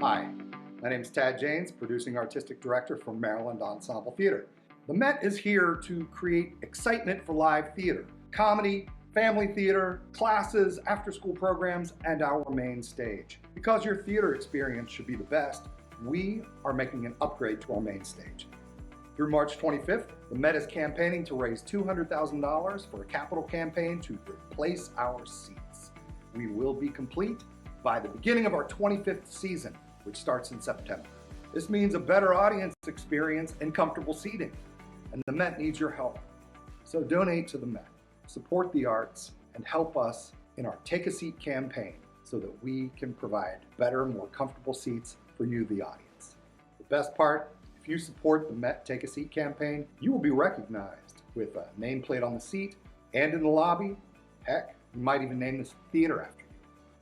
Hi, my name is Tad Janes, Producing Artistic Director for Maryland Ensemble Theater. The Met is here to create excitement for live theater, comedy, family theater, classes, after-school programs, and our main stage. Because your theater experience should be the best, we are making an upgrade to our main stage. Through March 25th, the Met is campaigning to raise $200,000 for a capital campaign to replace our seats. We will be complete by the beginning of our 25th season, which starts in September. This means a better audience experience and comfortable seating, and the Met needs your help. So donate to the Met, support the arts, and help us in our Take a Seat campaign so that we can provide better, more comfortable seats for you, the audience. The best part, if you support the Met Take a Seat campaign, you will be recognized with a nameplate on the seat and in the lobby. Heck, you might even name this theater after you.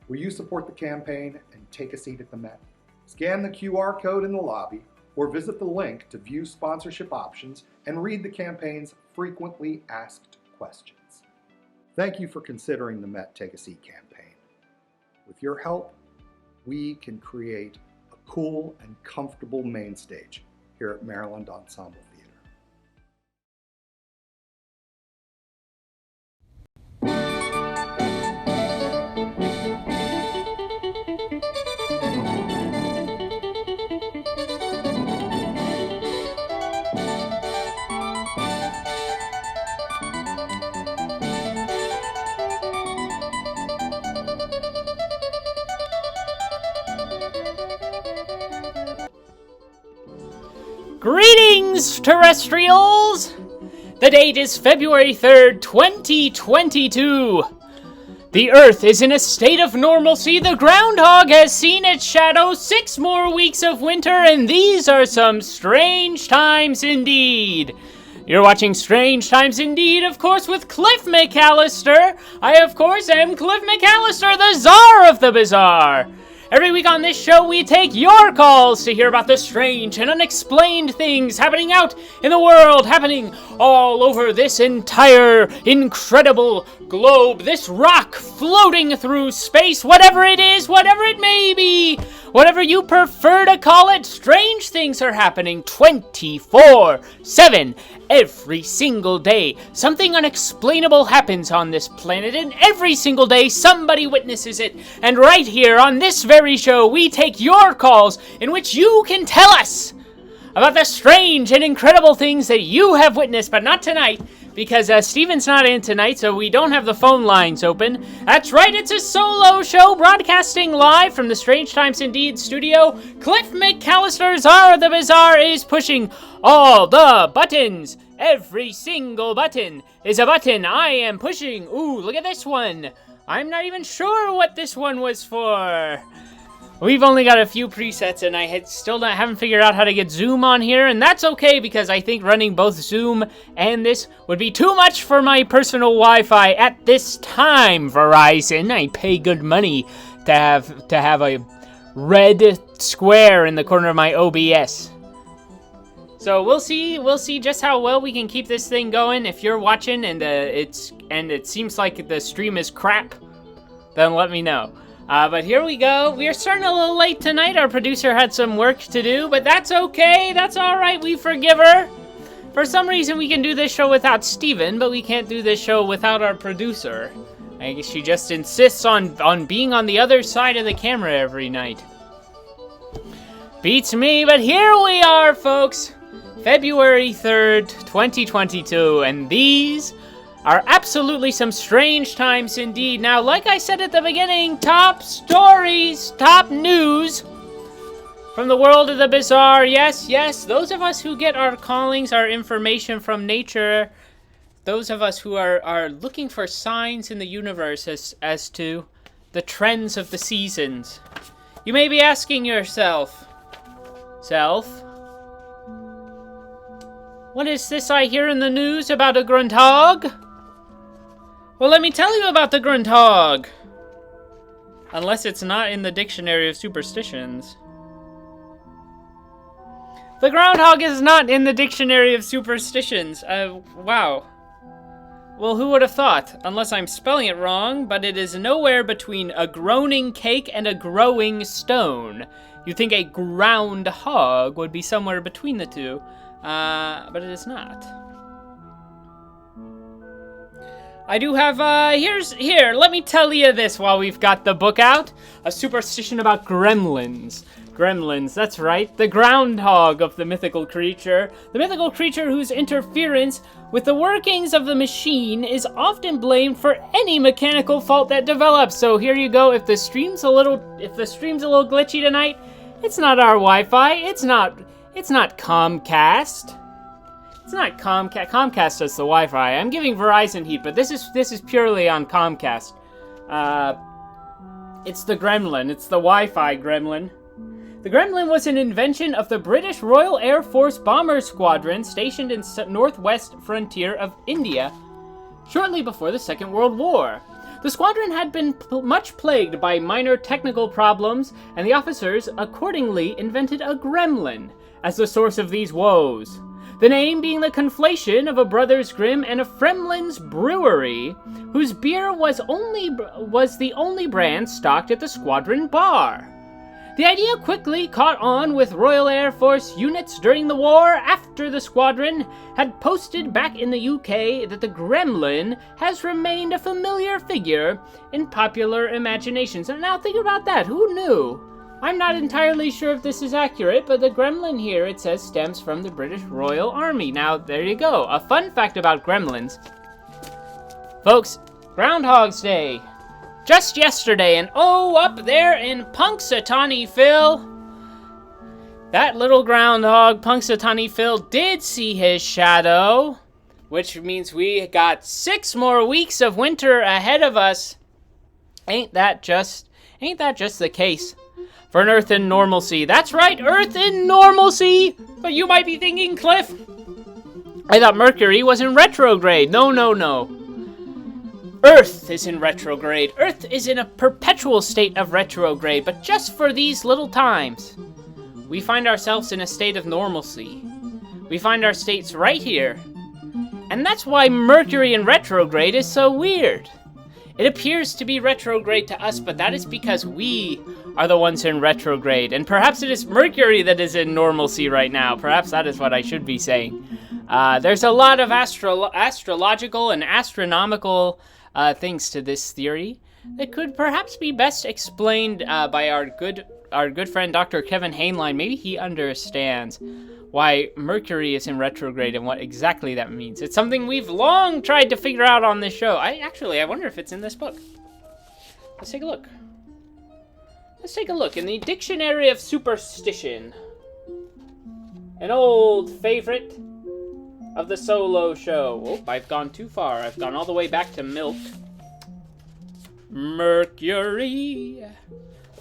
Will you support the campaign and take a seat at the Met? Scan the QR code in the lobby or visit the link to view sponsorship options and read the campaign's frequently asked questions. Thank you for considering the Met Take a Seat campaign. With your help, we can create a cool and comfortable main stage here at Maryland Ensemble Theater. Greetings, terrestrials! The date is February 3rd, 2022. The Earth is in a state of normalcy. The Groundhog has seen its shadow. 6 more weeks of winter, and these are some strange times indeed. You're watching Strange Times Indeed, of course, with Cliff McCallister. I, of course, am Cliff McCallister, the Czar of the Bizarre. Every week on this show, we take your calls to hear about the strange and unexplained things happening out in the world, happening all over this entire incredible globe, this rock floating through space, whatever it is, whatever it may be, whatever you prefer to call it. Strange things are happening 24/7, every single day. Something unexplainable happens on this planet, and every single day somebody witnesses it. And right here on this very show, we take your calls in which you can tell us about the strange and incredible things that you have witnessed, but not tonight, because Steven's not in tonight, so we don't have the phone lines open. That's right, it's a solo show broadcasting live from the Strange Times Indeed studio. Cliff McCallister, Czar of the Bizarre, is pushing all the buttons. Every single button is a button I am pushing. Ooh, look at this one. I'm not even sure what this one was for. We've only got a few presets, and I haven't figured out how to get Zoom on here, and that's okay, because I think running both Zoom and this would be too much for my personal Wi-Fi at this time, Verizon. I pay good money to have a red square in the corner of my OBS. So we'll see just how well we can keep this thing going. If you're watching and it seems like the stream is crap, then let me know. But here we go. We are starting a little late tonight. Our producer had some work to do, but that's okay. That's all right. We forgive her. For some reason, we can do this show without Steven, but we can't do this show without our producer. I guess she just insists on being on the other side of the camera every night. Beats me, but here we are, folks. February 3rd, 2022, and these are absolutely some strange times indeed. Now, like I said at the beginning, top stories, top news from the world of the bizarre. Yes, those of us who get our callings, our information from nature, those of us who are looking for signs in the universe as to the trends of the seasons. You may be asking yourself, what is this I hear in the news about a Groundhog? Well, let me tell you about the Groundhog. Unless it's not in the dictionary of superstitions. The Groundhog is not in the dictionary of superstitions. Wow. Well, who would have thought? Unless I'm spelling it wrong, but it is nowhere between a groaning cake and a growing stone. You'd think a groundhog would be somewhere between the two, but it is not. I do have, here, let me tell you this while we've got the book out. A superstition about gremlins. Gremlins, that's right, the groundhog of the mythical creature. The mythical creature whose interference with the workings of the machine is often blamed for any mechanical fault that develops. So here you go, if the stream's a little glitchy tonight, it's not our Wi-Fi, it's not Comcast. It's not Comcast. Comcast does the Wi-Fi. I'm giving Verizon heat, but this is purely on Comcast. It's the Gremlin. It's the Wi-Fi Gremlin. The Gremlin was an invention of the British Royal Air Force Bomber Squadron stationed in northwest frontier of India shortly before the Second World War. The squadron had been much plagued by minor technical problems, and the officers accordingly invented a gremlin as the source of these woes. The name being the conflation of a Brothers Grimm and a Fremlin's brewery, whose beer was the only brand stocked at the squadron bar. The idea quickly caught on with Royal Air Force units during the war after the squadron had posted back in the UK that the Gremlin has remained a familiar figure in popular imaginations. And now think about that, who knew? I'm not entirely sure if this is accurate, but the Gremlin here, it says, stems from the British Royal Army. Now, there you go. A fun fact about gremlins. Folks, Groundhog's Day. Just yesterday, and oh, up there in Punxsutawney Phil, that little groundhog, Punxsutawney Phil, did see his shadow, which means we got 6 more weeks of winter ahead of us. Ain't that just the case? For an Earth in normalcy. That's right, Earth in normalcy! But you might be thinking, Cliff, I thought Mercury was in retrograde. No. Earth is in retrograde. Earth is in a perpetual state of retrograde, but just for these little times. We find ourselves in a state of normalcy. We find our states right here. And that's why Mercury in retrograde is so weird. It appears to be retrograde to us, but that is because we are the ones in retrograde. And perhaps it is Mercury that is in normalcy right now. Perhaps that is what I should be saying. There's a lot of astrological and astronomical things to this theory that could perhaps be best explained by our good friend Dr. Kevin Hainline. Maybe he understands why Mercury is in retrograde and what exactly that means. It's something we've long tried to figure out on this show. I wonder if it's in this book. Let's take a look. Let's take a look in the Dictionary of Superstition. An old favorite of the solo show. Oh, I've gone too far. I've gone all the way back to milk. Mercury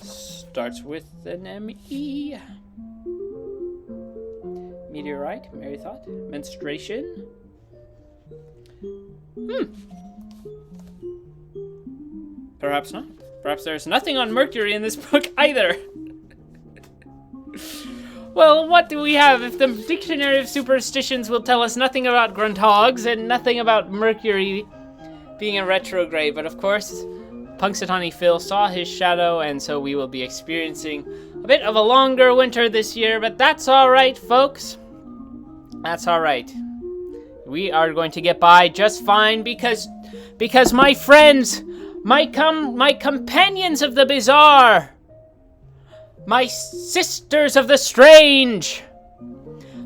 starts with an M-E. Meteorite, Mary thought. Menstruation. Perhaps not. Perhaps there's nothing on Mercury in this book either. Well, what do we have if the Dictionary of Superstitions will tell us nothing about groundhogs and nothing about Mercury being in retrograde? But of course, Punxsutawney Phil saw his shadow, and so we will be experiencing a bit of a longer winter this year, but that's all right, folks. That's all right. We are going to get by just fine because my friends, my companions of the bizarre, my sisters of the strange,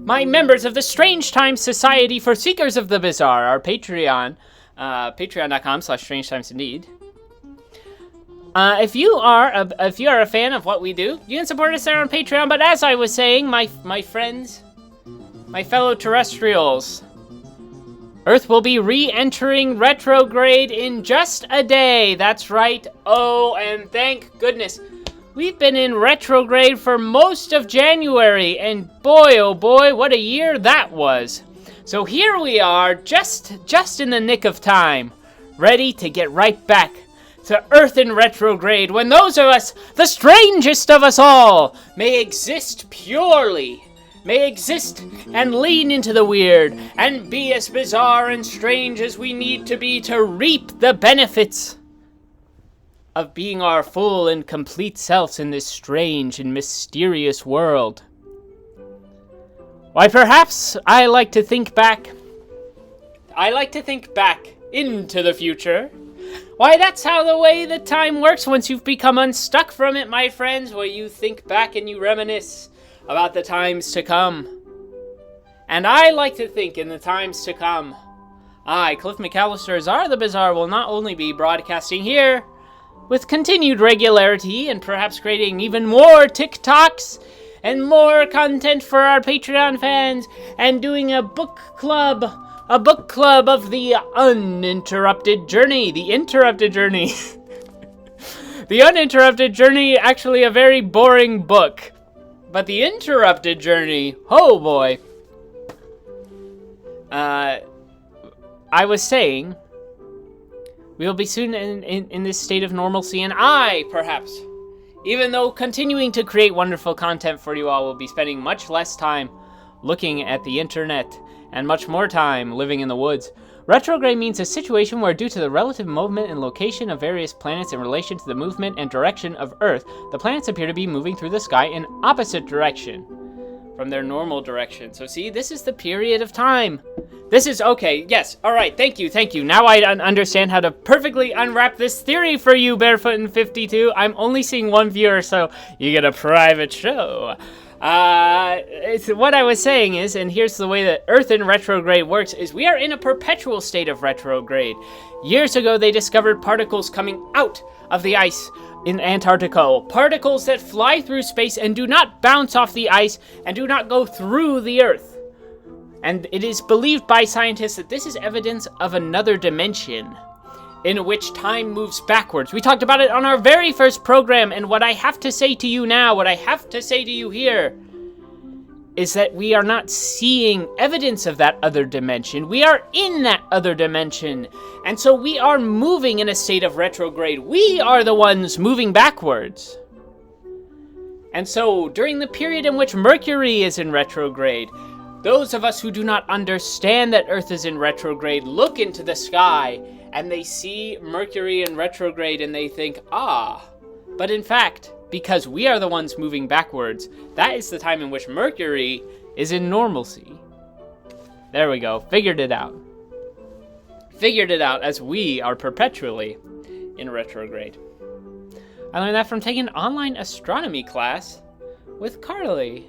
my members of the Strange Times Society for Seekers of the Bizarre, our Patreon, patreon.com/strangetimesindeed. If you are a fan of what we do, you can support us there on Patreon. But as I was saying, my friends, my fellow terrestrials, Earth will be re-entering retrograde in just a day. That's right. Oh, and thank goodness. We've been in retrograde for most of January, and boy, oh boy, what a year that was. So here we are, just in the nick of time, ready to get right back to Earth in retrograde, when those of us, the strangest of us all, may exist purely, may exist and lean into the weird and be as bizarre and strange as we need to be to reap the benefits of being our full and complete selves in this strange and mysterious world. Why, perhaps I like to think back into the future. Why, that's how the way the time works once you've become unstuck from it, my friends, where you think back and you reminisce about the times to come. And I like to think in the times to come, I, Cliff McCallister, Are the Bizarre, will not only be broadcasting here with continued regularity and perhaps creating even more TikToks and more content for our Patreon fans and doing a book club of the uninterrupted journey, the interrupted journey. The uninterrupted journey, actually a very boring book, but the interrupted journey, oh boy. I was saying, we will be soon in this state of normalcy, and I, perhaps, even though continuing to create wonderful content for you all, will be spending much less time looking at the internet and much more time living in the woods. Retrograde means a situation where, due to the relative movement and location of various planets in relation to the movement and direction of Earth, the planets appear to be moving through the sky in opposite direction from their normal direction. So see, this is the period of time. This is, okay, yes, alright, thank you. Now I understand how to perfectly unwrap this theory for you, Barefoot and 52. I'm only seeing one viewer, so you get a private show. What I was saying is, and here's the way that Earth in retrograde works, is we are in a perpetual state of retrograde. Years ago, they discovered particles coming out of the ice in Antarctica. Particles that fly through space and do not bounce off the ice and do not go through the Earth. And it is believed by scientists that this is evidence of another dimension in which time moves backwards. We talked about it on our very first program, and what I have to say to you now, what I have to say to you here, is that we are not seeing evidence of that other dimension. We are in that other dimension, and so we are moving in a state of retrograde. We are the ones moving backwards. And so, during the period in which Mercury is in retrograde, those of us who do not understand that Earth is in retrograde look into the sky and they see Mercury in retrograde and they think, but in fact, because we are the ones moving backwards, that is the time in which Mercury is in normalcy. There we go, figured it out. Figured it out, as we are perpetually in retrograde. I learned that from taking an online astronomy class with Carly.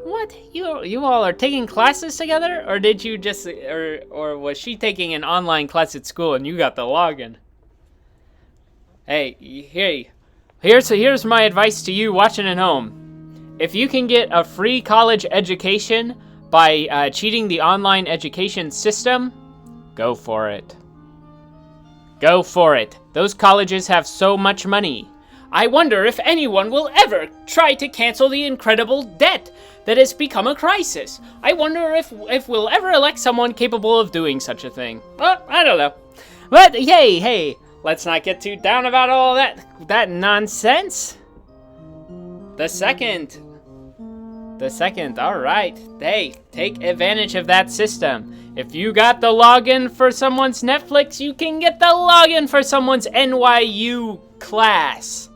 What? You all are taking classes together? Or did you just, or was she taking an online class at school and you got the login? Hey, here's my advice to you watching at home. If you can get a free college education by cheating the online education system, go for it. Go for it. Those colleges have so much money. I wonder if anyone will ever try to cancel the incredible debt that has become a crisis. I wonder if we'll ever elect someone capable of doing such a thing. Well, I don't know. But hey, let's not get too down about all that nonsense. The second, all right. Hey, take advantage of that system. If you got the login for someone's Netflix, you can get the login for someone's NYU class.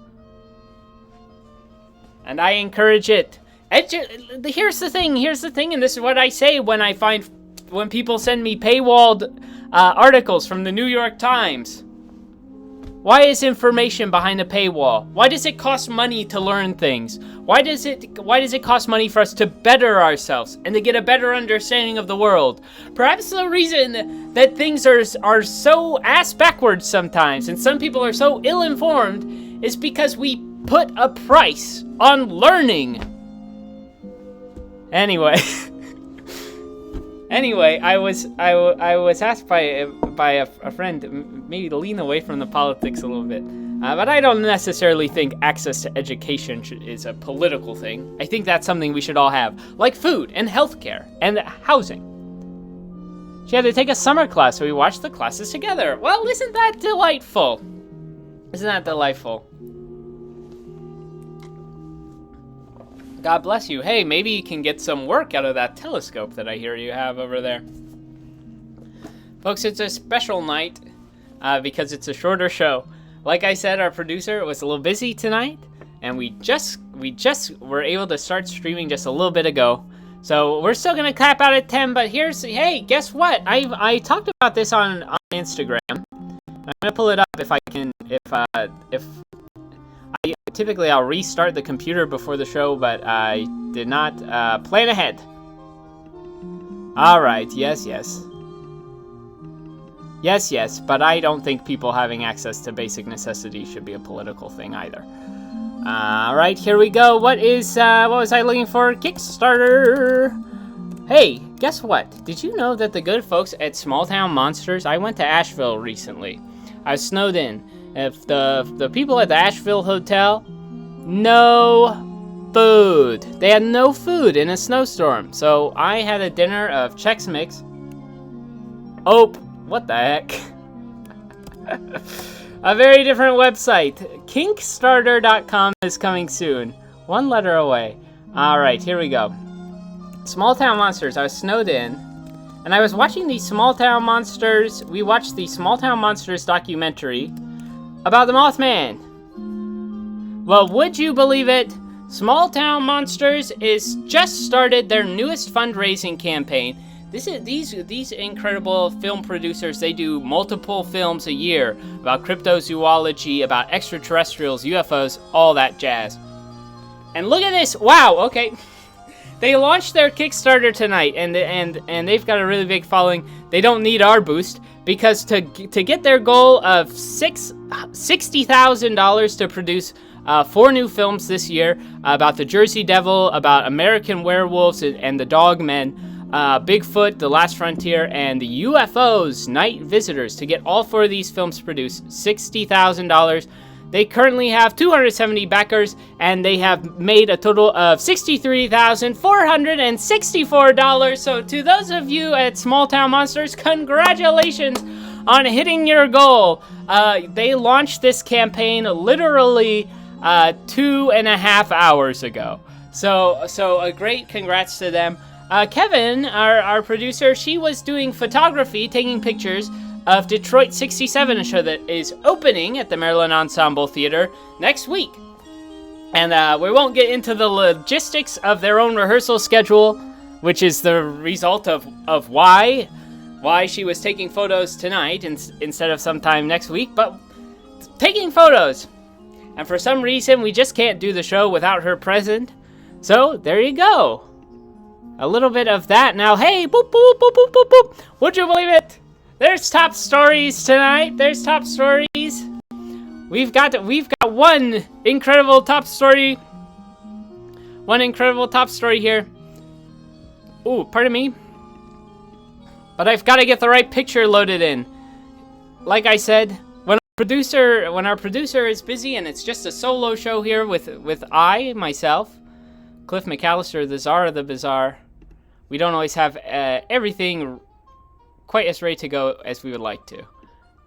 And I encourage it. Here's the thing, and this is what I say when people send me paywalled articles from the New York Times. Why is information behind a paywall? Why does it cost money to learn things? Why does it cost money for us to better ourselves and to get a better understanding of the world? Perhaps the reason that things are so ass backwards sometimes, and some people are so ill-informed, is because we put a price on learning. Anyway, I was asked by a friend maybe to lean away from the politics a little bit, but I don't necessarily think access to education is a political thing. I think that's something we should all have, like food and healthcare and housing. She had to take a summer class, so we watched the classes together. Well, isn't that delightful? God bless you. Hey, maybe you can get some work out of that telescope that I hear you have over there. Folks, it's a special night because it's a shorter show. Like I said, our producer was a little busy tonight, and we just were able to start streaming just a little bit ago. So we're still gonna cap out at 10, but hey, guess what? I talked about this on Instagram. I'm gonna pull it up if I can. Typically I'll restart the computer before the show, but I did not plan ahead. All right, yes, but I don't think people having access to basic necessities should be a political thing either. All right, here we go. What was I looking for? Kickstarter. Hey, guess what? Did you know that the good folks at Small Town Monsters? I went to Asheville recently. I was snowed in. If the people at the Asheville Hotel, no food. They had no food in a snowstorm. So I had a dinner of Chex Mix. Oh, what the heck? A very different website. Kickstarter.com is coming soon. One letter away. Alright, here we go. Small Town Monsters. I was snowed in. And I was watching these Small Town Monsters. We watched the Small Town Monsters documentary about the Mothman. Well, would you believe it? Small Town Monsters is just started their newest fundraising campaign. These incredible film producers, they do multiple films a year about cryptozoology, about extraterrestrials, UFOs, all that jazz. And look at this! Wow, okay. They launched their Kickstarter tonight, and they've got a really big following. They don't need our boost, because to get their goal of $60,000 to produce 4 new films this year about the Jersey Devil, about American werewolves and the Dogmen, Bigfoot, The Last Frontier, and the UFOs, Night Visitors. To get all 4 of these films produced, $60,000. They currently have 270 backers, and they have made a total of $63,464. So to those of you at Small Town Monsters, congratulations on hitting your goal. They launched this campaign literally 2.5 hours ago. So a great congrats to them. Kevin, our producer, she was doing photography, taking pictures of Detroit 67, a show that is opening at the Maryland Ensemble Theater next week. And we won't get into the logistics of their own rehearsal schedule, which is the result of why she was taking photos tonight instead of sometime next week, but taking photos. And for some reason, we just can't do the show without her present. So, there you go. A little bit of that. Now, hey, boop, boop, boop, boop, boop, boop. Would you believe it? There's top stories tonight. There's top stories. We've got one incredible top story. One incredible top story here. Ooh, pardon me. But I've got to get the right picture loaded in. Like I said, when our producer is busy and it's just a solo show here with myself, Cliff McCallister, the czar of the bizarre, we don't always have everything quite as ready to go as we would like to.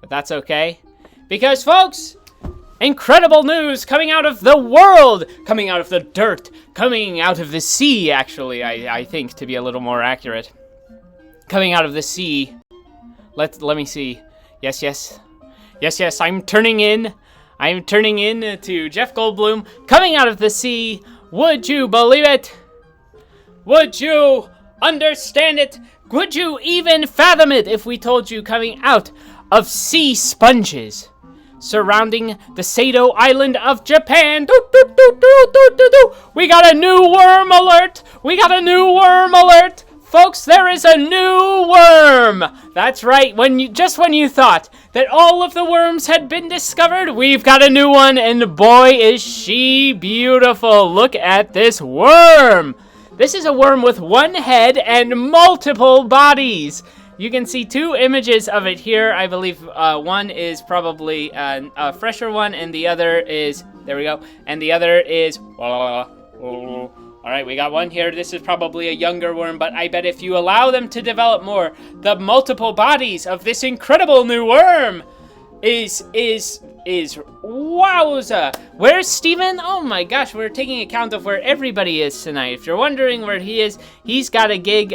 But that's okay. Because, folks, incredible news coming out of the world, coming out of the dirt, coming out of the sea, actually, I think, to be a little more accurate. Coming out of the sea. Let me see. Yes, I'm turning in to Jeff Goldblum, coming out of the sea. Would you believe it? Would you understand it? Would you even fathom it if we told you coming out of sea sponges surrounding the Sado Island of Japan? We got a new worm alert! Folks, there is a new worm! That's right, when you thought that all of the worms had been discovered, we've got a new one, and boy is she beautiful. Look at this worm! This is a worm with one head and multiple bodies. You can see 2 images of it here. I believe one is probably a fresher one, and the other is, there we go, and the other is, all right, we got one here. This is probably a younger worm, but I bet if you allow them to develop more, the multiple bodies of this incredible new worm, is wowza. Where's Steven? Oh my gosh, we're taking account of where everybody is tonight. If you're wondering where he is, he's got a gig.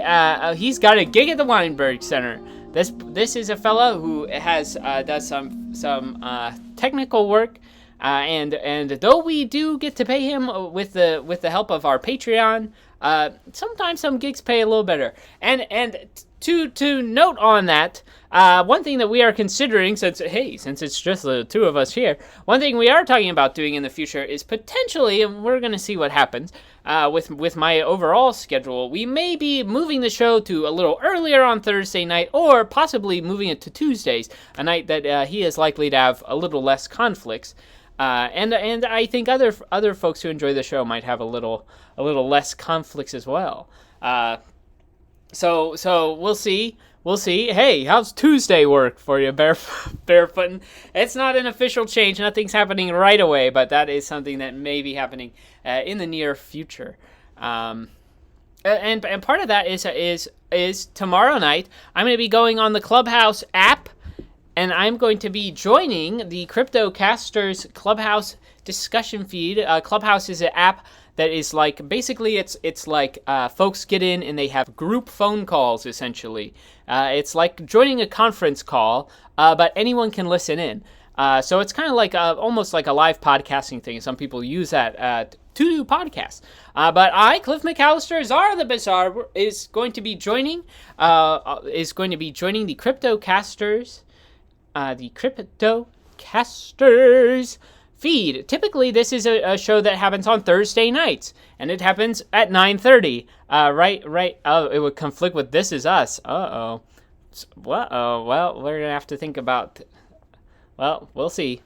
He's got a gig at the Weinberg Center. This is a fellow who has does some technical work, and though we do get to pay him with the help of our Patreon, sometimes some gigs pay a little better. And to note on that, one thing that we are considering, since it's just the two of us here, one thing we are talking about doing in the future is potentially, and we're going to see what happens, with my overall schedule, we may be moving the show to a little earlier on Thursday night, or possibly moving it to Tuesdays, a night that he is likely to have a little less conflicts. And I think other folks who enjoy the show might have a little less conflicts as well. So we'll see. We'll see. Hey, how's Tuesday work for you, Barefootin'? It's not an official change. Nothing's happening right away, but that is something that may be happening in the near future. And part of that is tomorrow night. I'm going to be going on the Clubhouse app, and I'm going to be joining the CryptoCasters Clubhouse discussion feed. Clubhouse is an app that is like, basically it's like folks get in and they have group phone calls, essentially. It's like joining a conference call, but anyone can listen in. So it's kind of like almost like a live podcasting thing. Some people use that to do podcasts. But I, Cliff McCallister, Czar the Bizarre, is going to be joining the CryptoCasters feed. Typically, this is a show that happens on Thursday nights, and it happens at 9:30. Right. Oh, it would conflict with This Is Us. Well, we're gonna have to think about. Well, we'll see.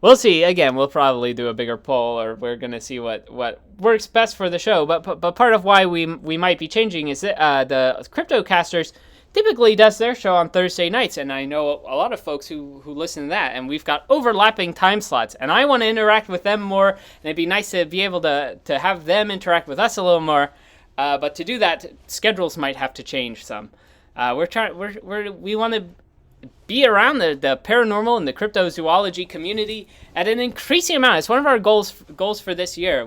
We'll see. Again, we'll probably do a bigger poll, or we're gonna see what works best for the show. But part of why we might be changing is that the CryptoCasters typically does their show on Thursday nights, and I know a lot of folks who listen to that, and we've got overlapping time slots, and I want to interact with them more, and it'd be nice to be able to have them interact with us a little more, but to do that, schedules might have to change some. We want to be around the paranormal and the cryptozoology community at an increasing amount. It's one of our goals for this year.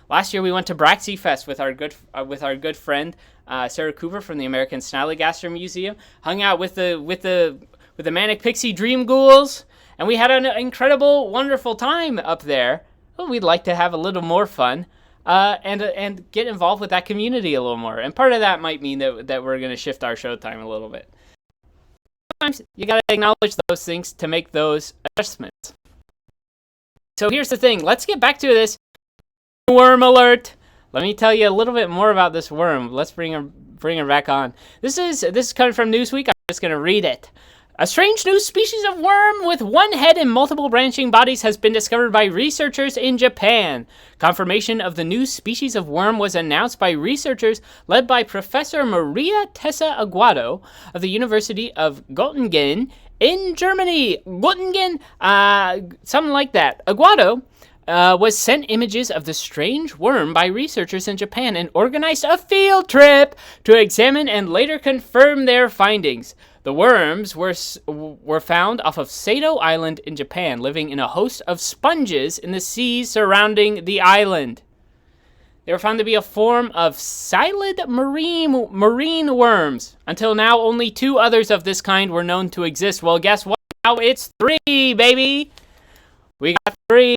Last year we went to Braxy Fest with our good friend Sarah Cooper from the American Snallygaster Museum, hung out with the Manic Pixie Dream Ghouls, and we had an incredible, wonderful time up there. Well, we'd like to have a little more fun and get involved with that community a little more. And part of that might mean that we're going to shift our showtime a little bit. Sometimes you got to acknowledge those things to make those adjustments. So here's the thing. Let's get back to this worm alert. Let me tell you a little bit more about this worm. Let's bring her back on. This is coming from Newsweek. I'm just going to read it. A strange new species of worm with one head and multiple branching bodies has been discovered by researchers in Japan. Confirmation of the new species of worm was announced by researchers led by Professor Maria Tessa Aguado of the University of Göttingen in Germany. Göttingen, something like that. Aguado was sent images of the strange worm by researchers in Japan and organized a field trip to examine and later confirm their findings. The worms were found off of Sado Island in Japan, living in a host of sponges in the seas surrounding the island. They were found to be a form of silid marine worms. Until now, only 2 others of this kind were known to exist. Well, guess what? Now it's 3, baby! We got 3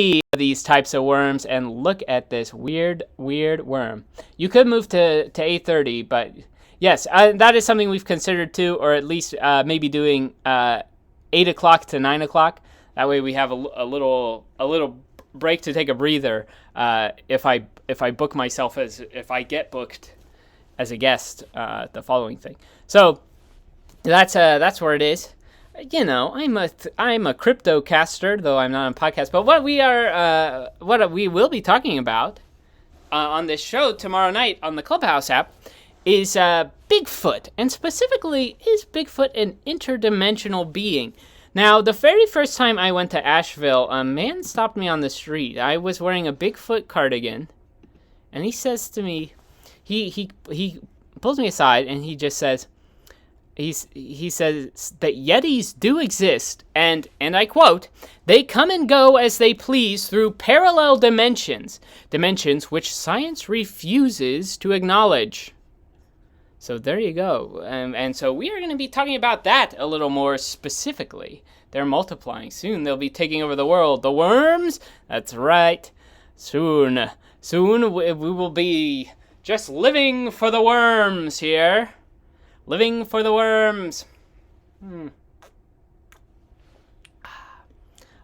of these types of worms, and look at this weird worm. You could move to 8:30, but yes, that is something we've considered too, or at least maybe doing 8 o'clock to 9 o'clock. That way we have a little break to take a breather. If I book myself if I get booked as a guest, the following thing. So that's where it is. You know, I'm a CryptoCaster, though I'm not on podcast. But what we will be talking about on this show tomorrow night on the Clubhouse app is Bigfoot, and specifically, is Bigfoot an interdimensional being? Now, the very first time I went to Asheville, a man stopped me on the street. I was wearing a Bigfoot cardigan, and he says to me, he pulls me aside, and he just says, he says that Yetis do exist, and I quote, "They come and go as they please through parallel dimensions which science refuses to acknowledge." So there you go. And so we are going to be talking about that a little more specifically. They're multiplying. Soon they'll be taking over the world. The worms? That's right. Soon we will be just living for the worms here. Living for the worms. A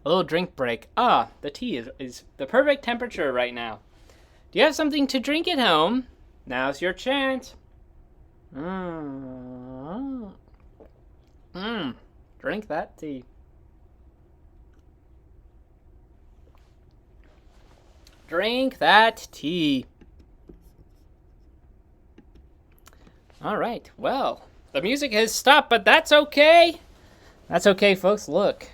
little drink break. The tea is the perfect temperature right now. Do you have something to drink at home? Now's your chance. Drink that tea. Drink that tea. All right, well, the music has stopped, but that's okay. That's okay, folks. Look,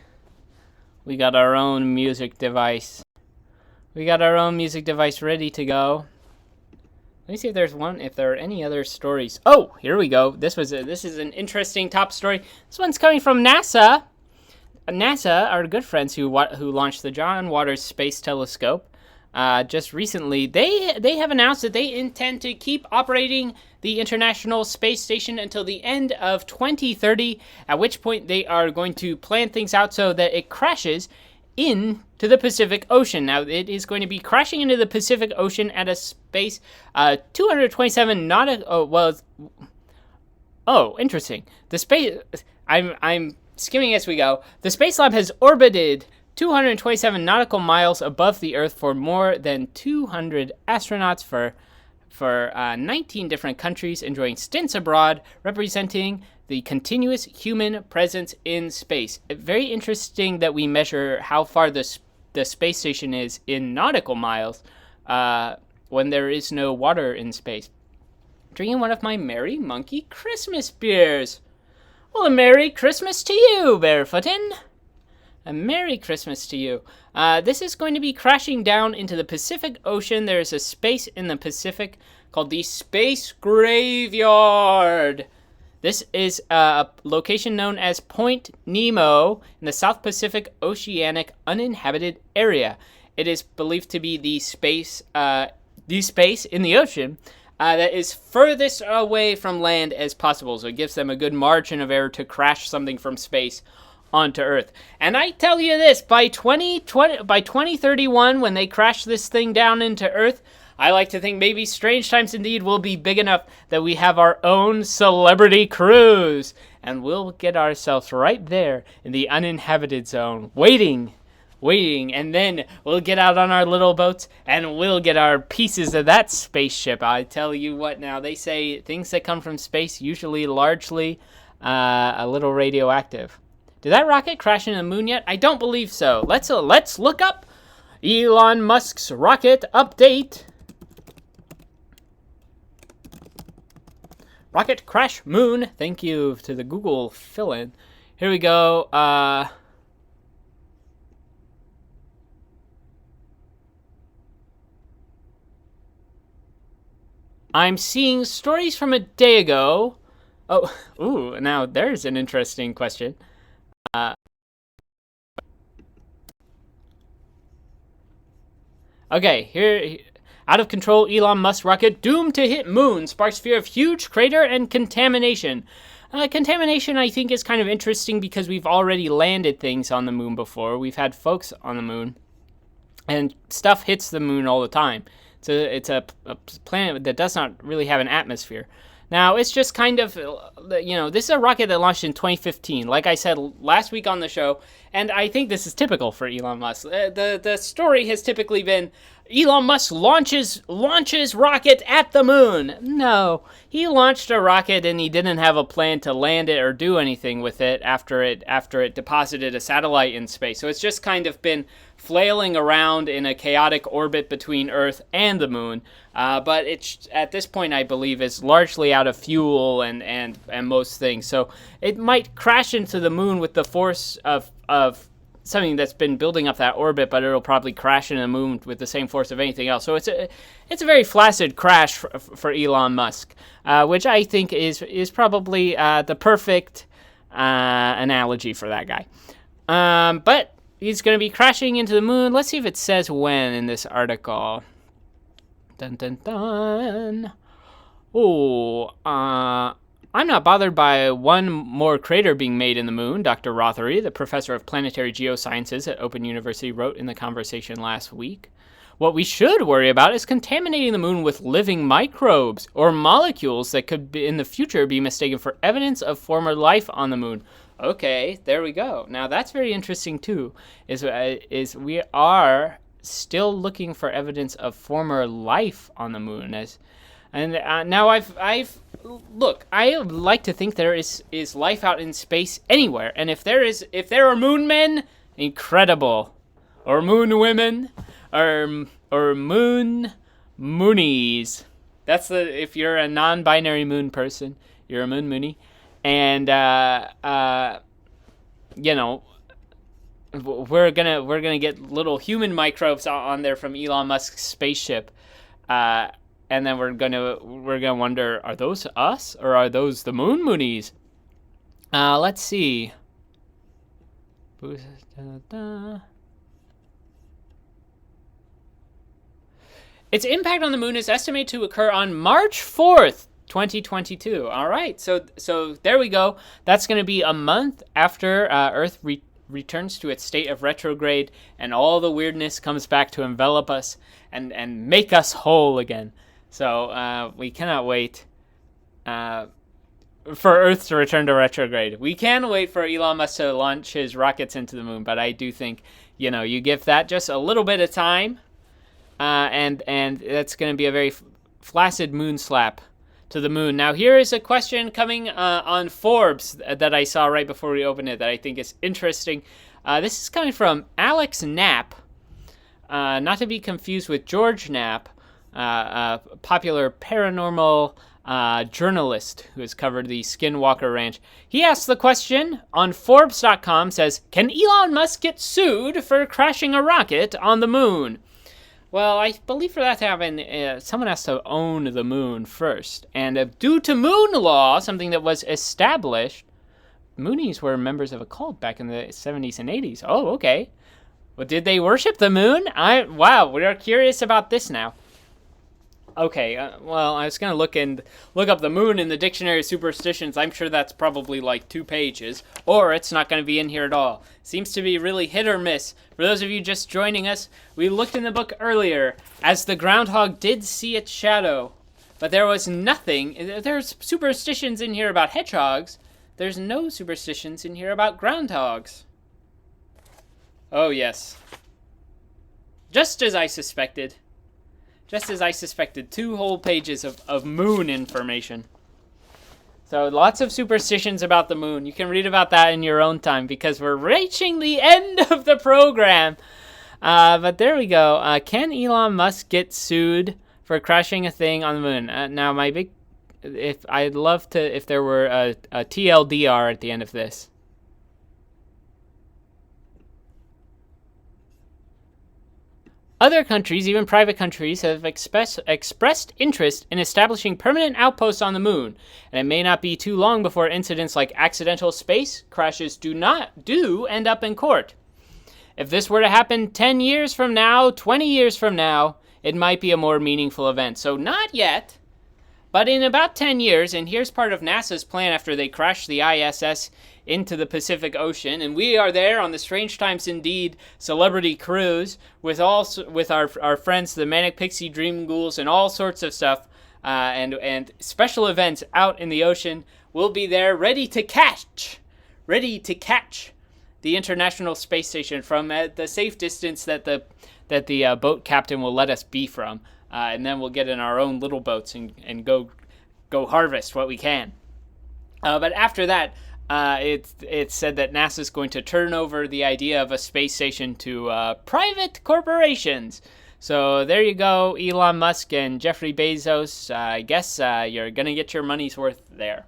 we got our own music device. We got our own music device ready to go. Let me see if there are any other stories. Oh, here we go. This is an interesting top story. This one's coming from NASA. NASA, our good friends who launched the John Waters Space Telescope, just recently, they have announced that they intend to keep operating the International Space Station until the end of 2030, at which point they are going to plan things out so that it crashes into the Pacific Ocean. Now, it is going to be crashing into the Pacific Ocean at a space 227 nautical. Interesting. The space. I'm skimming as we go. The Space Lab has orbited 227 nautical miles above the Earth for more than 200 astronauts for 19 different countries, enjoying stints abroad, representing the continuous human presence in space. Very interesting that we measure how far the space station is in nautical miles when there is no water in space. Drinking one of my Merry Monkey Christmas beers. Well, a Merry Christmas to you, Barefootin'. A Merry Christmas to you. This is going to be crashing down into the Pacific Ocean. There is a space in the Pacific called the Space Graveyard. This is a location known as Point Nemo in the South Pacific Oceanic Uninhabited Area. It is believed to be the space in the ocean that is furthest away from land as possible. So it gives them a good margin of error to crash something from space onto Earth. And I tell you this, by 2031, when they crash this thing down into Earth, I like to think maybe Strange Times Indeed will be big enough that we have our own celebrity cruise. And we'll get ourselves right there in the uninhabited zone, waiting. And then we'll get out on our little boats and we'll get our pieces of that spaceship. I tell you what now, they say things that come from space usually largely a little radioactive. Did that rocket crash into the moon yet? I don't believe so. Let's look up Elon Musk's rocket update. Rocket crash moon. Thank you to the Google fill-in. Here we go. I'm seeing stories from a day ago. Now there's an interesting question. Okay, here, out of control Elon Musk rocket doomed to hit moon sparks fear of huge crater and contamination. Contamination, I think, is kind of interesting because we've already landed things on the moon before. We've had folks on the moon, and stuff hits the moon all the time. So it's a planet that does not really have an atmosphere. Now, it's just kind of, this is a rocket that launched in 2015, like I said last week on the show, and I think this is typical for Elon Musk. The story has typically been, Elon Musk launches rocket at the moon. No, he launched a rocket and he didn't have a plan to land it or do anything with it after it deposited a satellite in space. So it's just kind of been flailing around in a chaotic orbit between Earth and the moon. But it's at this point, I believe, is largely out of fuel and most things. So it might crash into the moon with the force of something that's been building up that orbit, but it'll probably crash into the moon with the same force of anything else. So it's a very flaccid crash for Elon Musk, which I think is probably the perfect analogy for that guy. But he's going to be crashing into the moon. Let's see if it says when in this article. Dun dun dun. Oh, I'm not bothered by one more crater being made in the moon, Dr. Rothery, the professor of planetary geosciences at Open University, wrote in the conversation last week. What we should worry about is contaminating the moon with living microbes or molecules that could in the future be mistaken for evidence of former life on the moon. Okay, there we go. Now that's very interesting too, is we are still looking for evidence of former life on the moon. Now I've look, I would like to think there is life out in space anywhere, and if there are moon men, incredible, or moon women, or moon moonies. That's if you're a non-binary moon person, you're a moon moonie, and we're gonna get little human microbes on there from Elon Musk's spaceship. And then we're gonna wonder, are those us or are those the moon moonies? Let's see. Its impact on the moon is estimated to occur on March 4th, 2022. All right, so there we go. That's going to be a month after Earth returns to its state of retrograde, and all the weirdness comes back to envelop us and make us whole again. So we cannot wait for Earth to return to retrograde. We can wait for Elon Musk to launch his rockets into the moon, but I do think, you give that just a little bit of time, and that's going to be a very flaccid moon slap to the moon. Now, here is a question coming on Forbes that I saw right before we opened it that I think is interesting. This is coming from Alex Knapp, not to be confused with George Knapp, a popular paranormal journalist who has covered the Skinwalker Ranch. He asked the question on Forbes.com, says, can Elon Musk get sued for crashing a rocket on the moon? Well, I believe for that to happen, someone has to own the moon first. And due to moon law, something that was established, Moonies were members of a cult back in the 70s and 80s. Oh, okay. Well, did they worship the moon? Wow, we are curious about this now. Okay, well, I was going to look up the moon in the Dictionary of Superstitions. I'm sure that's probably like 2 pages, or it's not going to be in here at all. Seems to be really hit or miss. For those of you just joining us, we looked in the book earlier, as the groundhog did see its shadow, but there was nothing. There's superstitions in here about hedgehogs. There's no superstitions in here about groundhogs. Oh, yes. Just as I suspected. 2 whole pages of moon information. So lots of superstitions about the moon. You can read about that in your own time because we're reaching the end of the program. But there we go. Can Elon Musk get sued for crashing a thing on the moon? Now, I'd love to if there were a TLDR at the end of this. Other countries, even private countries, have expressed interest in establishing permanent outposts on the moon, and it may not be too long before incidents like accidental space crashes do end up in court. If this were to happen 10 years from now, 20 years from now, it might be a more meaningful event. So not yet, but in about 10 years, and here's part of NASA's plan after they crash the ISS into the Pacific Ocean, and we are there on the Strange Times Indeed celebrity cruise with our friends, the Manic Pixie Dream Ghouls, and all sorts of stuff, and special events out in the ocean. We'll be there ready to catch the International Space Station from the safe distance that the boat captain will let us be from, and then we'll get in our own little boats and go harvest what we can. But after that, it's said that NASA's going to turn over the idea of a space station to private corporations. So there you go, Elon Musk and Jeffrey Bezos. I guess you're going to get your money's worth there.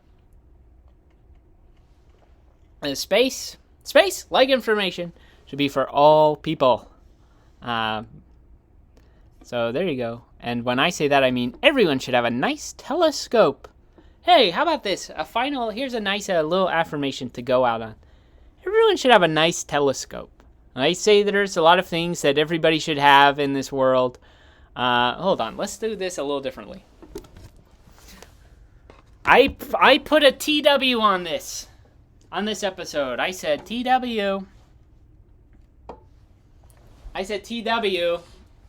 Space, like information, should be for all people. So there you go. And when I say that, I mean everyone should have a nice telescope. Hey, how about this? Here's a nice little affirmation to go out on. Everyone should have a nice telescope. I say that there's a lot of things that everybody should have in this world. Hold on, let's do this a little differently. I put a TW on this episode. I said TW.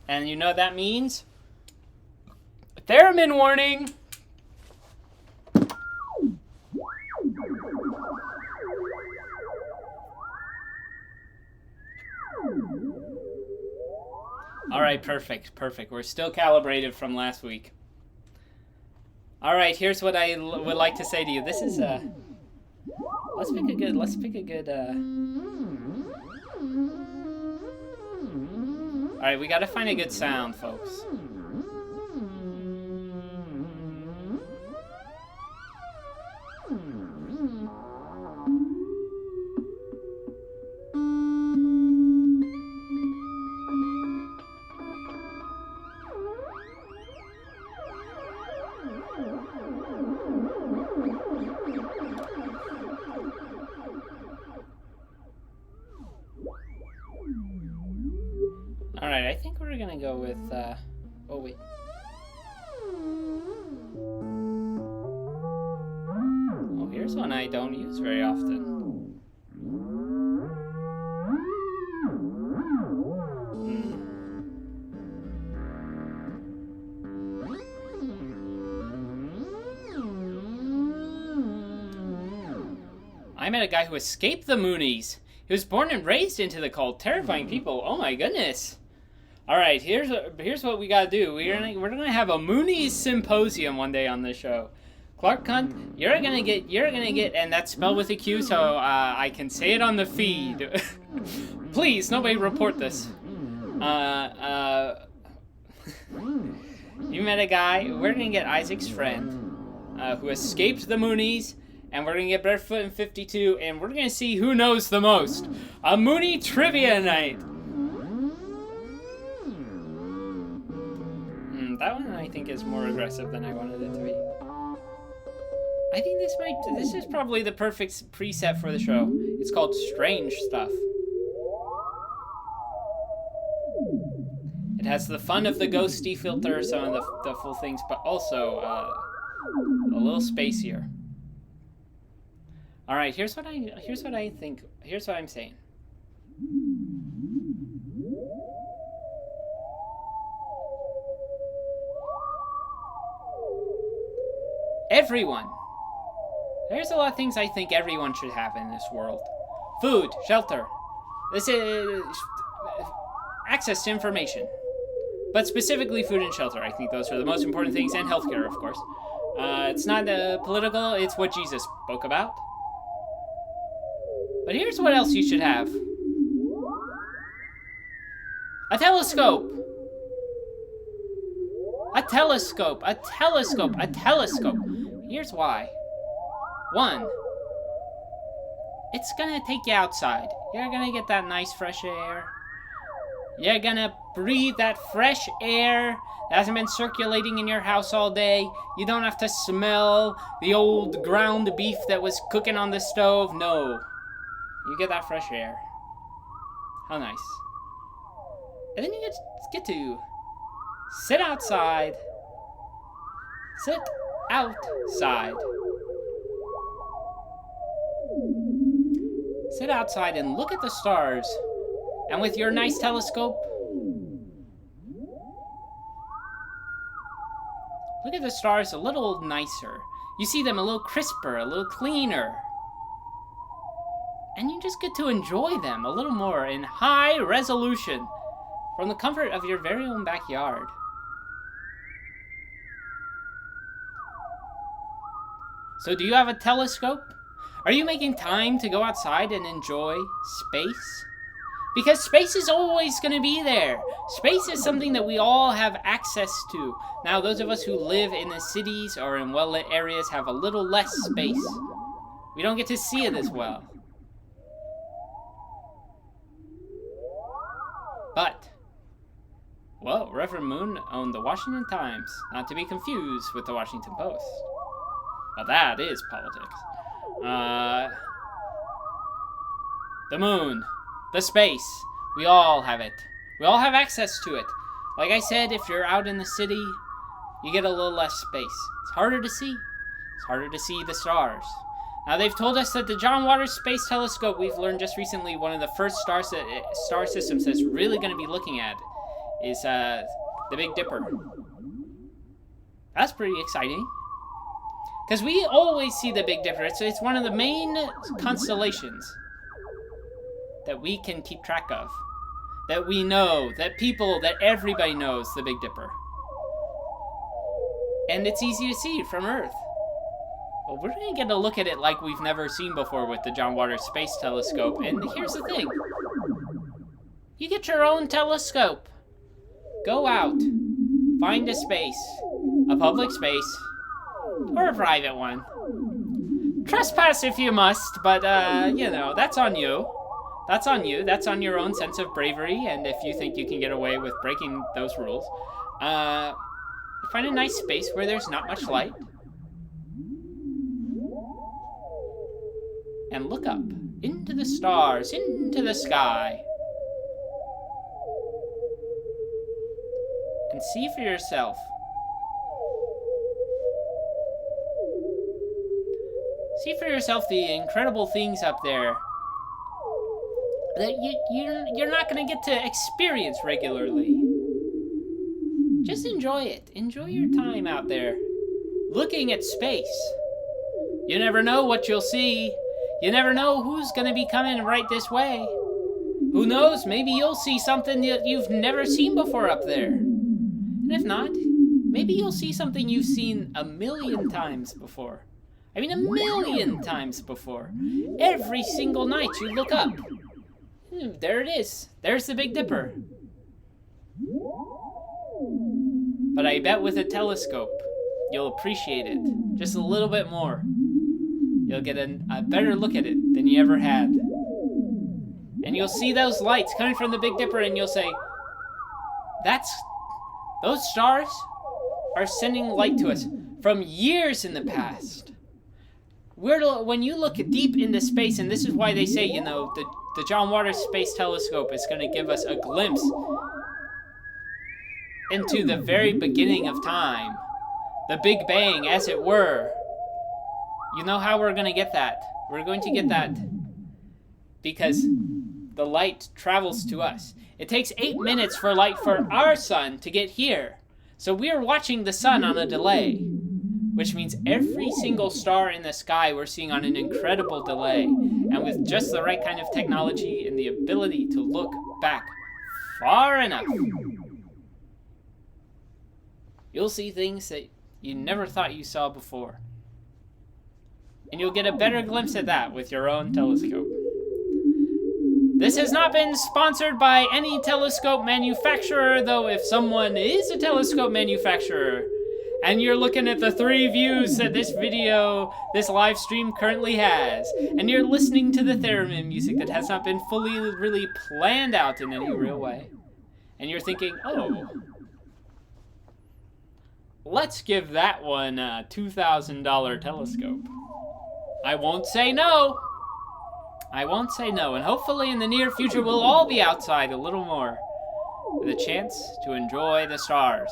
And you know what that means? Theremin warning. All right, perfect. We're still calibrated from last week. All right, here's what I would like to say to you. This is let's pick a good. All right, we got to find a good sound, folks. Alright, I think we're gonna go with, oh wait. Oh, here's one I don't use very often. I met a guy who escaped the Moonies. He was born and raised into the cult, terrifying people. Oh my goodness. All right, here's what we gotta do. We're gonna have a Moonies symposium one day on this show. Clark Cunt, you're gonna get, and that's spelled with a Q, so I can say it on the feed. Please, nobody report this. You met a guy. We're gonna get Isaac's friend, who escaped the Moonies. And we're going to get Barefoot in 52, and we're going to see who knows the most. A Mooney Trivia Night. That one I think is more aggressive than I wanted it to be. I think this is probably the perfect preset for the show. It's called Strange Stuff. It has the fun of the ghosty filter, some of the full things, but also a little spacier. All right, here's what I think. Here's what I'm saying. Everyone. There's a lot of things I think everyone should have in this world. Food, shelter. This is access to information. But specifically food and shelter. I think those are the most important things, and healthcare, of course. It's not political, it's what Jesus spoke about. But here's what else you should have. A telescope. A telescope. A telescope. A telescope. Here's why. 1. It's gonna take you outside. You're gonna get that nice fresh air. You're gonna breathe that fresh air that hasn't been circulating in your house all day. You don't have to smell the old ground beef that was cooking on the stove. No. You get that fresh air. How nice. And then you get to sit outside. Sit outside. Sit outside and look at the stars. And with your nice telescope, look at the stars a little nicer. You see them a little crisper, a little cleaner. And you just get to enjoy them a little more in high resolution from the comfort of your very own backyard. So do you have a telescope? Are you making time to go outside and enjoy space? Because space is always going to be there. Space is something that we all have access to. Now, those of us who live in the cities or in well-lit areas have a little less space. We don't get to see it as well. But, well, Reverend Moon owned the Washington Times, not to be confused with the Washington Post. Well, that is politics. The moon, the space, we all have it. We all have access to it. Like I said, if you're out in the city, you get a little less space. It's harder to see. It's harder to see the stars. Now, they've told us that the John Waters Space Telescope, we've learned just recently, one of the first star systems that's really going to be looking at is the Big Dipper. That's pretty exciting. Because we always see the Big Dipper. It's one of the main constellations that we can keep track of. That we know, that everybody knows the Big Dipper. And it's easy to see from Earth. Well, we're going to get a look at it like we've never seen before with the John Waters Space Telescope. And here's the thing. You get your own telescope. Go out. Find a space. A public space. Or a private one. Trespass if you must, but, that's on you. That's on you. That's on your own sense of bravery, and if you think you can get away with breaking those rules. Find a nice space where there's not much light. And look up. Into the stars. Into the sky. And see for yourself. See for yourself the incredible things up there that you're not going to get to experience regularly. Just enjoy it. Enjoy your time out there, looking at space. You never know what you'll see. You never know who's going to be coming right this way. Who knows, maybe you'll see something that you've never seen before up there. And if not, maybe you'll see something you've seen 1,000,000 times before. I mean, 1,000,000 times before. Every single night you look up. There it is. There's the Big Dipper. But I bet with a telescope, you'll appreciate it just a little bit more. You'll get a better look at it than you ever had. And you'll see those lights coming from the Big Dipper and you'll say, those stars are sending light to us from years in the past. When you look deep into space, and this is why they say, the John Waters Space Telescope is going to give us a glimpse into the very beginning of time. The Big Bang, as it were. You know how we're going to get that? We're going to get that because the light travels to us. It takes 8 minutes for light for our sun to get here. So we are watching the sun on a delay, which means every single star in the sky we're seeing on an incredible delay. And with just the right kind of technology and the ability to look back far enough, you'll see things that you never thought you saw before. And you'll get a better glimpse at that with your own telescope. This has not been sponsored by any telescope manufacturer, though if someone is a telescope manufacturer, and you're looking at the 3 views that this live stream currently has, and you're listening to the theremin music that has not been fully really planned out in any real way, and you're thinking, let's give that one a $2,000 telescope. I won't say no. I won't say no. And hopefully in the near future we'll all be outside a little more with a chance to enjoy the stars.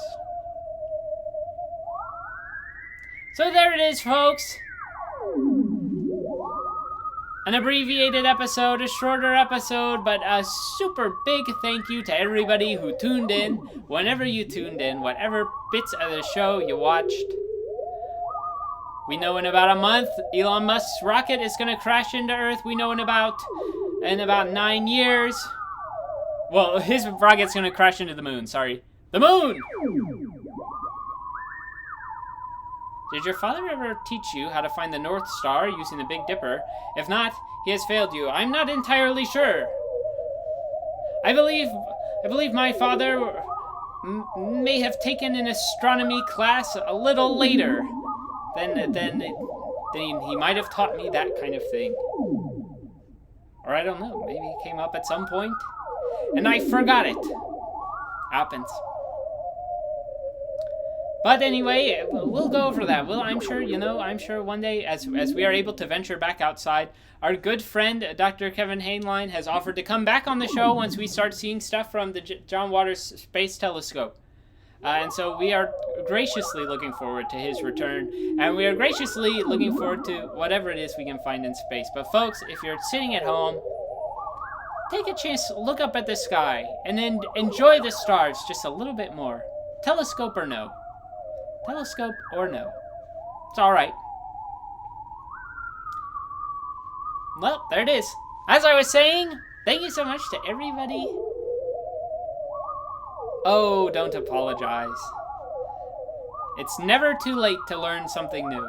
So there it is, folks. An abbreviated episode, a shorter episode, but a super big thank you to everybody who tuned in, whenever you tuned in, whatever bits of the show you watched. We know in about a month, Elon Musk's rocket is going to crash into Earth. We know in about 9 years. Well, his rocket's going to crash into the moon, sorry. The moon! Did your father ever teach you how to find the North Star using the Big Dipper? If not, he has failed you. I'm not entirely sure. I believe my father may have taken an astronomy class a little later. Then he might have taught me that kind of thing. Or I don't know, maybe it came up at some point. and I forgot it. Happens. But anyway, we'll go over that. Well, I'm sure one day, as we are able to venture back outside, our good friend, Dr. Kevin Hainline, has offered to come back on the show once we start seeing stuff from the John Waters Space Telescope. And so we are graciously looking forward to his return, and we are graciously looking forward to whatever it is we can find in space. But folks, if you're sitting at home, take a chance, look up at the sky, and then enjoy the stars just a little bit more. Telescope or no. Telescope or no. It's alright. Well, there it is. As I was saying, thank you so much to everybody. Oh, don't apologize. It's never too late to learn something new.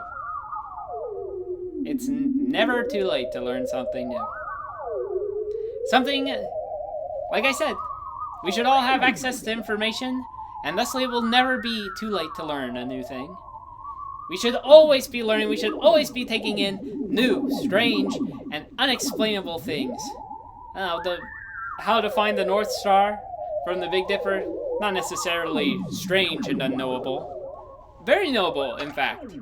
It's never too late to learn something new. Something, like I said, we should all have access to information, and thusly it will never be too late to learn a new thing. We should always be learning, we should always be taking in new, strange, and unexplainable things. How to find the North Star from the Big Dipper, not necessarily strange and unknowable. Very knowable, in fact.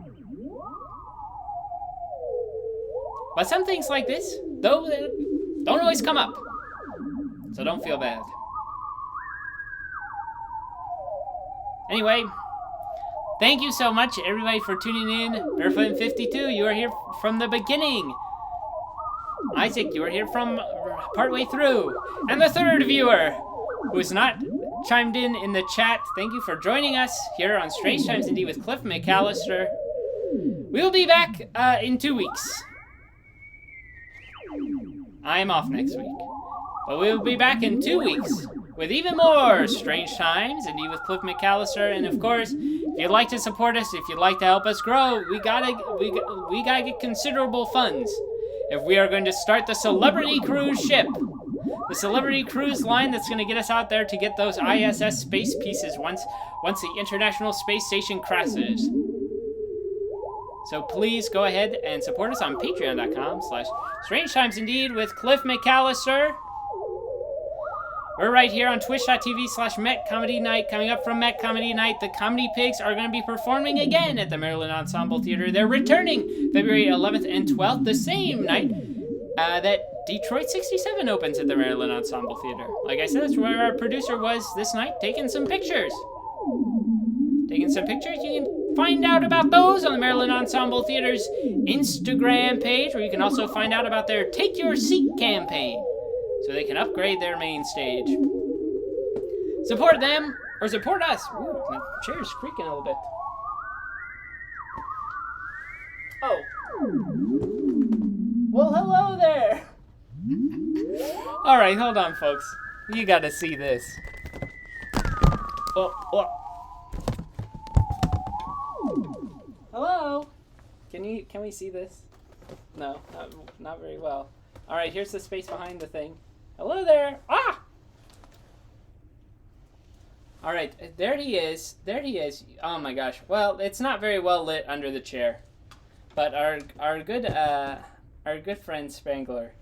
But some things like this, though, don't always come up. So don't feel bad. Anyway, thank you so much, everybody, for tuning in. Barefoot52, you are here from the beginning. Isaac, you are here from partway through. And the third viewer, who is not chimed in the chat, thank you for joining us here on Strange Times Indeed with Cliff McCallister. We will be back in 2 weeks. I am off next week. But we will be back in 2 weeks with even more Strange Times Indeed with Cliff McCallister. And of course, if you'd like to support us, if you'd like to help us grow, we gotta get considerable funds if we are going to start the Celebrity Cruise ship. The Celebrity Cruise line that's going to get us out there to get those ISS space pieces once the International Space Station crashes. So please go ahead and support us on patreon.com/Strange Times Indeed with Cliff McCallister. We're right here on twitch.tv/Met Comedy Night. Coming up from Met Comedy Night, the Comedy Pigs are going to be performing again at the Maryland Ensemble Theater. They're returning February 11th and 12th, the same night that Detroit 67 opens at the Maryland Ensemble Theater. Like I said, that's where our producer was this night, taking some pictures. You can find out about those on the Maryland Ensemble Theater's Instagram page, where you can also find out about their Take Your Seat campaign, so they can upgrade their main stage. Support them, or support us. Ooh, my chair's creaking a little bit. Oh. Well, hello there. Alright, hold on, folks. You gotta see this. Oh. Hello? Can we see this? No, not very well. Alright, here's the space behind the thing. Hello there! Ah! Alright, there he is. Oh my gosh. Well, it's not very well lit under the chair. But our good friend Spangler.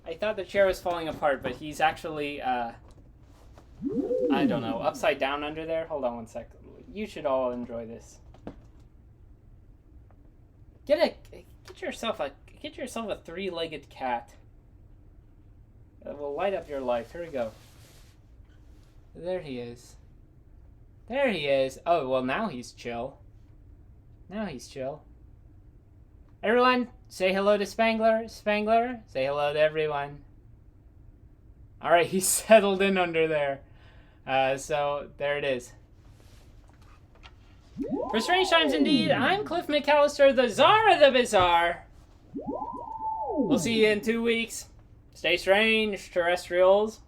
I thought the chair was falling apart, but he's actually I don't know, upside down under there. Hold on one sec. You should all enjoy this. Get yourself a three-legged cat. That will light up your life. Here we go. There he is. Oh, well, now he's chill. Everyone, say hello to Spangler. Spangler, say hello to everyone. Alright, he's settled in under there. So, there it is. For Strange Times Indeed, I'm Cliff McCallister, the Czar of the Bizarre. We'll see you in 2 weeks. Stay strange, terrestrials.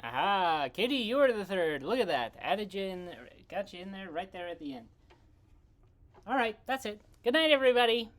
Aha, Katie, you were the third. Look at that. Added you in, got you in there, right there at the end. All right, that's it. Good night, everybody.